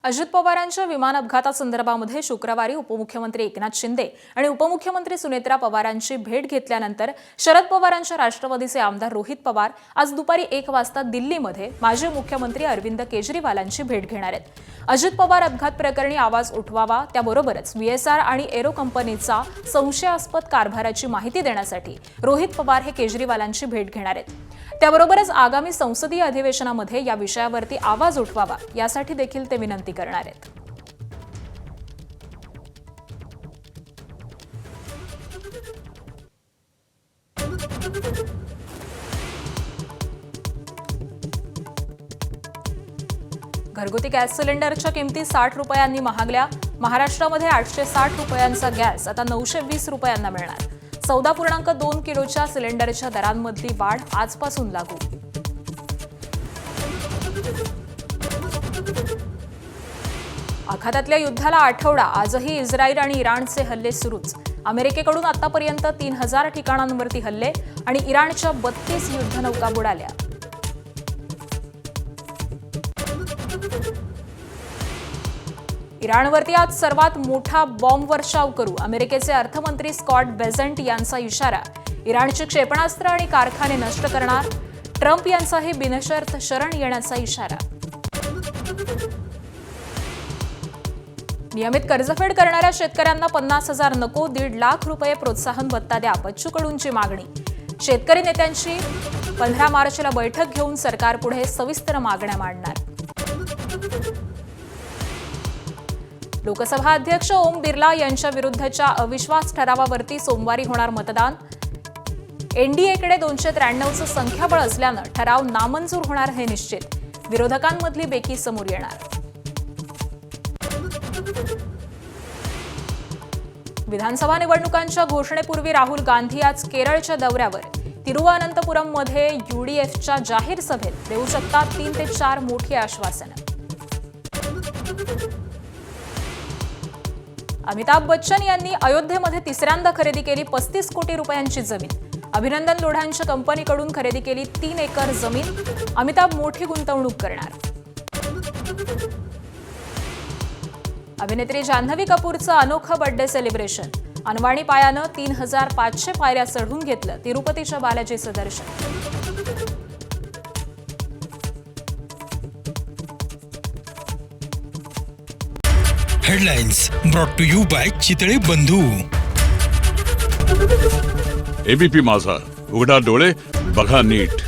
अजित पवारांच्या विमान अपघातासंदर्भामध्ये शुक्रवारी उपमुख्यमंत्री एकनाथ शिंदे आणि उपमुख्यमंत्री सुनेत्रा पवारांची भेट घेतल्यानंतर शरद पवारांच्या राष्ट्रवादीचे आमदार रोहित पवार आज दुपारी 1 वाजता दिल्लीमध्ये माजी मुख्यमंत्री अरविंद केजरीवालांची भेट घेणार आहेत। अजित पवार अपघात प्रकरणी आवाज उठवावा त्याबरोबरच VSR आणि एरो कंपनीचा संशयास्पद कारभाराची माहिती देण्यासाठी रोहित पवार हे केजरीवालांची भेट घेणार आहेत। त्याबरोबरच आगामी संसदीय अधिवेशनामध्ये या विषयावरती आवाज उठवावा यासाठी देखील ते विनंती करणार आहेत। घरगुती गॅस सिलेंडरच्या किमती 60 रुपयांनी महागल्या। महाराष्ट्रामध्ये 860 रुपयांचा गॅस आता 920 रुपयांना मिळणार। 14.2 किलोच्या सिलेंडरच्या दरांमधली वाढ आजपासून लागू। आखातातल्या युद्धाला आठवडा, आजही इस्रायल आणि इराणचे हल्ले सुरूच। अमेरिकेकडून आतापर्यंत 3000 ठिकाणांवरती हल्ले आणि इराणच्या 32 युद्धनौका बुडाल्या। इराणवरती आज सर्वात मोठा बॉम्ब वर्षाव करू, अमेरिकेचे अर्थमंत्री स्कॉट बेझंट यांचा इशारा। इराणची क्षेपणास्त्र आणि कारखाने नष्ट करणार, ट्रम्प यांचाही बिनशर्त शरण येण्याचा इशारा। नियमित कर्जफेड करणाऱ्या शेतकऱ्यांना 50,000 नको, 1.5 लाख रुपये प्रोत्साहन भत्ता द्या, बच्चू कडूंची मागणी। शेतकरी नेत्यांची 15 मार्चला बैठक घेऊन सरकारपुढे सविस्तर मागण्या मांडणार। लोकसभा अध्यक्ष ओम बिर्ला यांच्या विरुद्धच्या अविश्वास ठरावावरती सोमवारी होणार मतदान। एनडीएकडे 293चं संख्याबळ असल्यानं ठराव नामंजूर होणार हे निश्चित। विरोधकांमधली बेकी समोर येणार। विधानसभा निवडणुकांच्या घोषणेपूर्वी राहुल गांधी आज केरळच्या दौऱ्यावर। तिरुवनंतपुरममध्ये UDFच्या जाहीर सभेत देऊ शकतात 3 ते 4 मोठी आश्वासनं। अमिताभ बच्चन यांनी अयोध्येमध्ये तिसऱ्यांदा खरेदी केली 35 कोटी रुपयांची जमीन। अभिनंदन लोढांच्या कंपनीकडून खरेदी केली 3 एकर जमीन। अमिताभ मोठी गुंतवणूक करणार। अभिनेत्री जान्हवी कपूरचं अनोखं बर्थडे सेलिब्रेशन। अनवाणी पायानं 3500 पायऱ्या चढून घेतलं तिरुपतीच्या बालाजीचं दर्शन। Headlines brought to you by Chitale Bandhu. ABP माझा, उघडा डोळे बघा नीट।